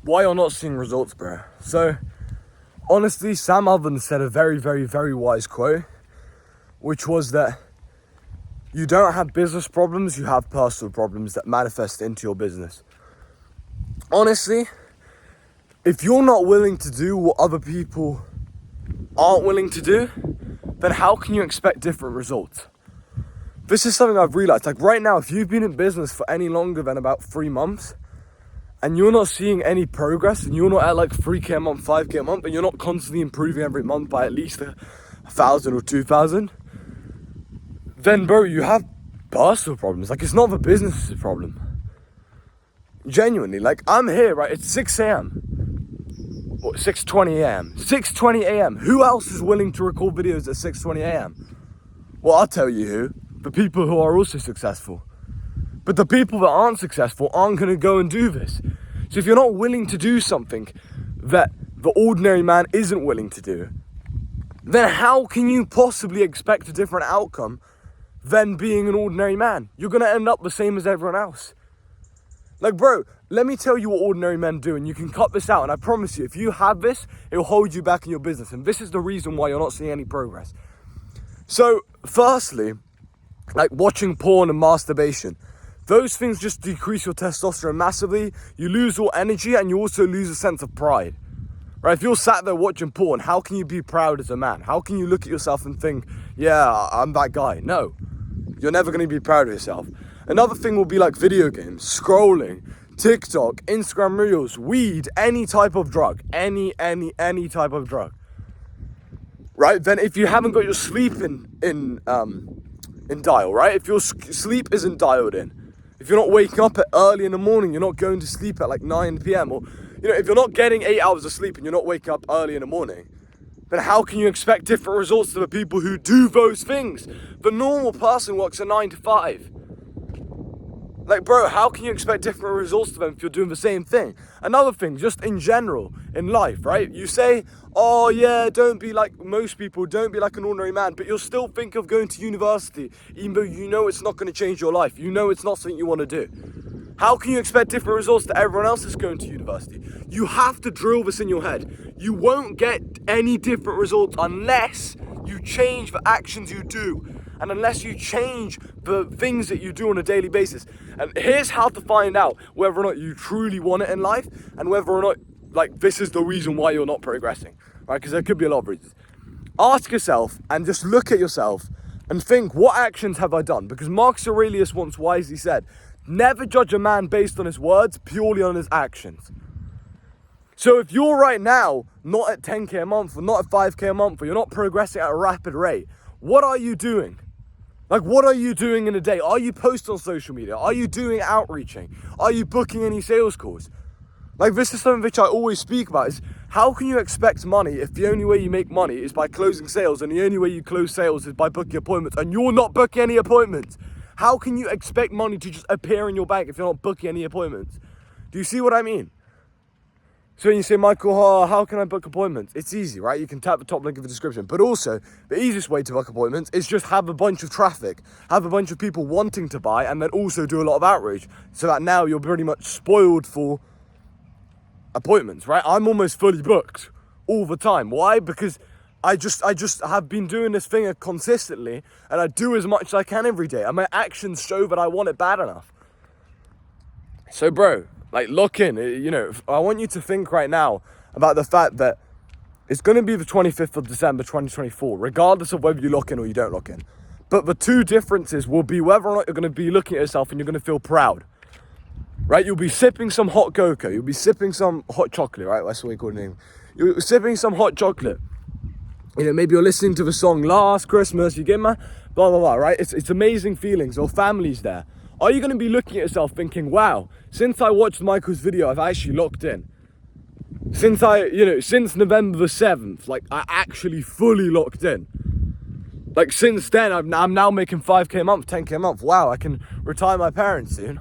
why you're not seeing results, bro. So, honestly, Sam Alvin said a very, very, very wise quote, which was that you don't have business problems, you have personal problems that manifest into your business. Honestly, if you're not willing to do what other people aren't willing to do, then how can you expect different results? This is something I've realized. Like right now, if you've been in business for any longer than about 3 months, and you're not seeing any progress, and you're not at like 3K a month, 5K a month, and you're not constantly improving every month by at least 1,000 or 2,000, then bro, you have personal problems. Like it's not the business's problem. Genuinely, like I'm here, right? It's 6 a.m. or 6:20 a.m. 6:20 a.m. Who else is willing to record videos at 6:20 a.m.? Well, I'll tell you who. The people who are also successful. But the people that aren't successful aren't going to go and do this. So if you're not willing to do something that the ordinary man isn't willing to do, then how can you possibly expect a different outcome than being an ordinary man? You're going to end up the same as everyone else. Like, bro, let me tell you what ordinary men do, and you can cut this out, and I promise you, if you have this, it'll hold you back in your business, and this is the reason why you're not seeing any progress. So, firstly, like watching porn and masturbation, those things just decrease your testosterone massively. You lose all energy, and you also lose a sense of pride. Right? If you're sat there watching porn, how can you be proud as a man? How can you look at yourself and think, yeah, I'm that guy? No, you're never going to be proud of yourself. Another thing will be like video games, scrolling, TikTok, Instagram Reels, weed, any type of drug, any type of drug. Right? Then if you haven't got your sleep in dial, right? If your sleep isn't dialed in, if you're not waking up early in the morning, you're not going to sleep at like 9 p.m. or, if you're not getting 8 hours of sleep and you're not waking up early in the morning, then how can you expect different results to the people who do those things? The normal person works a 9 to 5. Like, bro, how can you expect different results to them if you're doing the same thing? Another thing, just in general, in life, right? You say, oh yeah, don't be like most people, don't be like an ordinary man, but you'll still think of going to university, even though you know it's not going to change your life. You know it's not something you want to do. How can you expect different results to everyone else that's going to university? You have to drill this in your head. You won't get any different results unless you change the actions you do. And unless you change the things that you do on a daily basis. And here's how to find out whether or not you truly want it in life and whether or not, like, this is the reason why you're not progressing, right? Because there could be a lot of reasons. Ask yourself and just look at yourself and think, what actions have I done? Because Marcus Aurelius once wisely said, never judge a man based on his words, purely on his actions. So if you're right now not at 10K a month or not at 5K a month or you're not progressing at a rapid rate, what are you doing? Like, what are you doing in a day? Are you posting on social media? Are you doing outreaching? Are you booking any sales calls? Like, this is something which I always speak about, is how can you expect money if the only way you make money is by closing sales, and the only way you close sales is by booking appointments, and you're not booking any appointments? How can you expect money to just appear in your bank if you're not booking any appointments? Do you see what I mean? So when you say, Michael, how can I book appointments? It's easy, right? You can tap the top link in the description. But also, the easiest way to book appointments is just have a bunch of traffic, have a bunch of people wanting to buy, and then also do a lot of outreach, so that now you're pretty much spoiled for appointments, right? I'm almost fully booked all the time. Why? Because I just have been doing this thing consistently, and I do as much as I can every day, and my actions show that I want it bad enough. So, bro, like, lock in, I want you to think right now about the fact that it's going to be the 25th of December, 2024, regardless of whether you lock in or you don't lock in. But the two differences will be whether or not you're going to be looking at yourself and you're going to feel proud, right? You'll be sipping some hot cocoa. You'll be sipping some hot chocolate, right? That's what we call it. You're sipping some hot chocolate. Maybe you're listening to the song Last Christmas, you get my blah, blah, blah, right? It's amazing feelings, or family's there. Are you going to be looking at yourself thinking, wow, since I watched Michael's video, I've actually locked in. Since November the 7th, like, I actually fully locked in. Like, since then, I'm now making 5K a month, 10K a month. Wow, I can retire my parents soon.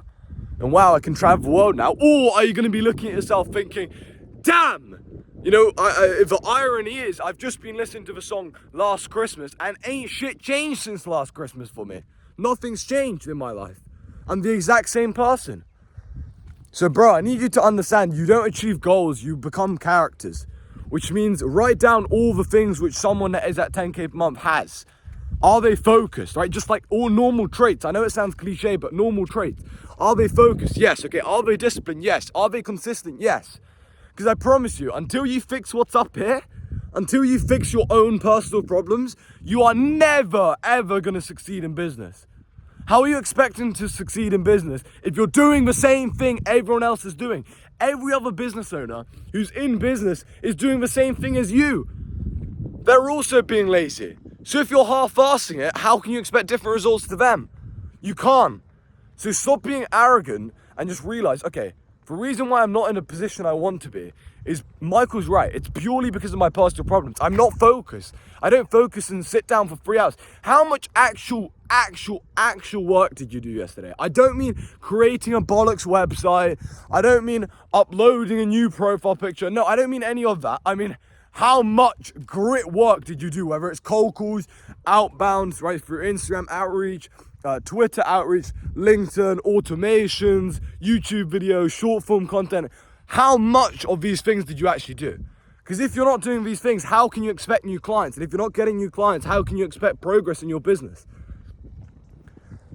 And wow, I can travel the world now. Or are you going to be looking at yourself thinking, damn, the irony is I've just been listening to the song Last Christmas and ain't shit changed since last Christmas for me. Nothing's changed in my life. I'm the exact same person. So bro, I need you to understand, you don't achieve goals, you become characters. Which means write down all the things which someone that is at 10K per month has. Are they focused, right? Just like all normal traits. I know it sounds cliche, but normal traits. Are they focused? Yes. Okay. Are they disciplined? Yes. Are they consistent? Yes. Because I promise you, until you fix what's up here, until you fix your own personal problems, you are never, ever going to succeed in business. How are you expecting to succeed in business if you're doing the same thing everyone else is doing? Every other business owner who's in business is doing the same thing as you. They're also being lazy. So if you're half-assing it, how can you expect different results to them? You can't. So stop being arrogant and just realize, okay, the reason why I'm not in a position I want to be is Michael's right. It's purely because of my personal problems. I'm not focused. I don't focus and sit down for 3 hours. How much actual work did you do yesterday? I don't mean creating a bollocks website. I don't mean uploading a new profile picture. No, I don't mean any of that. I mean, how much grit work did you do? Whether it's cold calls, outbounds, right, through Instagram outreach, Twitter outreach, LinkedIn, automations, YouTube videos, short form content. How much of these things did you actually do? Because if you're not doing these things, how can you expect new clients? And if you're not getting new clients, how can you expect progress in your business?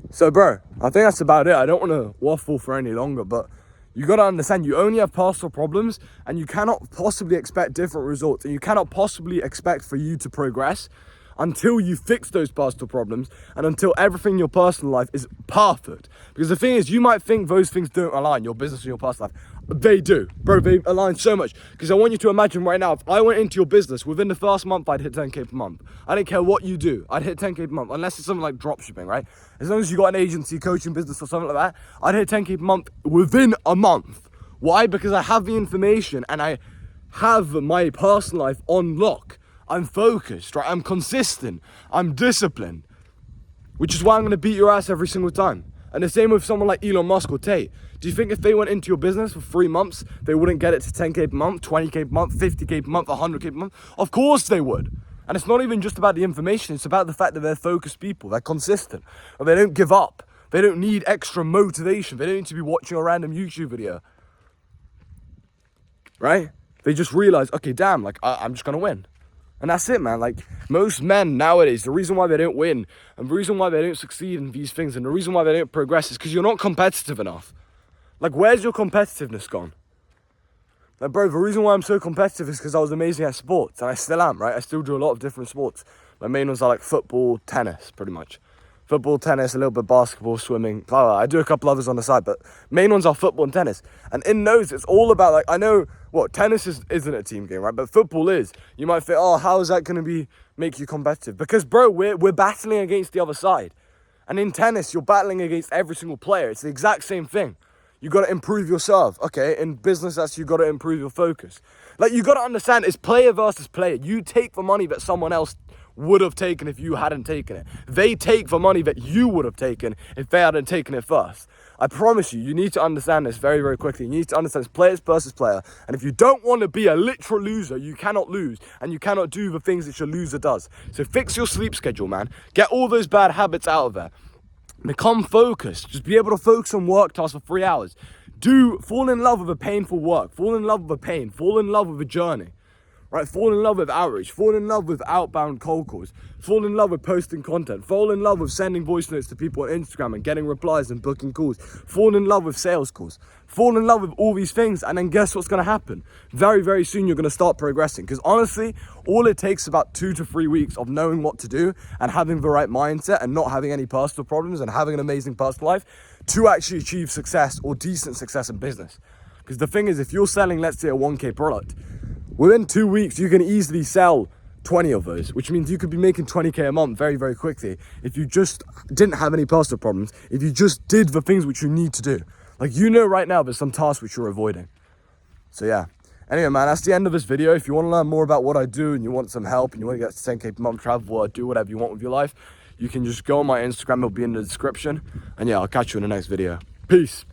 So bro, I think that's about it. I don't want to waffle for any longer, but you got to understand, you only have personal problems and you cannot possibly expect different results, and you cannot possibly expect for you to progress until you fix those personal problems and until everything in your personal life is perfect. Because the thing is, you might think those things don't align, your business and your personal life. They do, bro, they align so much. Because I want you to imagine right now, if I went into your business, within the first month, I'd hit 10K per month. I don't care what you do, I'd hit 10K per month, unless it's something like dropshipping, right? As long as you got an agency, coaching business or something like that, I'd hit 10K per month within a month. Why? Because I have the information and I have my personal life on lock. I'm focused, right? I'm consistent. I'm disciplined. Which is why I'm going to beat your ass every single time. And the same with someone like Elon Musk or Tate. Do you think if they went into your business for 3 months, they wouldn't get it to 10K per month, 20K per month, 50K per month, 100K per month? Of course they would. And it's not even just about the information. It's about the fact that they're focused people. They're consistent. And they don't give up. They don't need extra motivation. They don't need to be watching a random YouTube video. Right? They just realize, okay, damn, like, I'm just going to win. And that's it, man. Like, most men nowadays, the reason why they don't win and the reason why they don't succeed in these things and the reason why they don't progress is because you're not competitive enough. Like, where's your competitiveness gone? Like, bro, the reason why I'm so competitive is because I was amazing at sports, and I still am, right? I still do a lot of different sports. My main ones are like football, tennis, pretty much. Football, tennis, a little bit basketball, swimming, blah, blah. I do a couple others on the side, but main ones are football and tennis. And in those, it's all about, like, I know, tennis isn't a team game, right? But football is. You might think, oh, how is that going to make you competitive? Because, bro, we're battling against the other side. And in tennis, you're battling against every single player. It's the exact same thing. You got to improve your serve, okay? In business, that's you got to improve your focus. Like, you got to understand, it's player versus player. You take the money that someone else would have taken if you hadn't taken it. They take the money that you would have taken if they hadn't taken it first. I promise you, you need to understand this very, very quickly. You need to understand it's players versus player. And if you don't want to be a literal loser, you cannot lose. And you cannot do the things that your loser does. So fix your sleep schedule, man. Get all those bad habits out of there. Become focused. Just be able to focus on work tasks for 3 hours. Fall in love with a painful work. Fall in love with the pain. Fall in love with the journey. Right? Fall in love with outreach. Fall in love with outbound cold calls. Fall in love with posting content. Fall in love with sending voice notes to people on Instagram and getting replies and booking calls. Fall in love with sales calls. Fall in love with all these things, and then guess what's going to happen? Very, very soon you're going to start progressing. Because honestly, all it takes is about 2 to 3 weeks of knowing what to do and having the right mindset and not having any personal problems and having an amazing personal life to actually achieve success or decent success in business. Because the thing is, if you're selling, let's say, a 1K product, within 2 weeks, you can easily sell 20 of those, which means you could be making 20K a month very, very quickly if you just didn't have any personal problems, if you just did the things which you need to do. Like, you know right now there's some tasks which you're avoiding. So yeah. Anyway, man, that's the end of this video. If you want to learn more about what I do and you want some help and you want to get to 10K per month, travel or do whatever you want with your life, you can just go on my Instagram. It'll be in the description. And yeah, I'll catch you in the next video. Peace.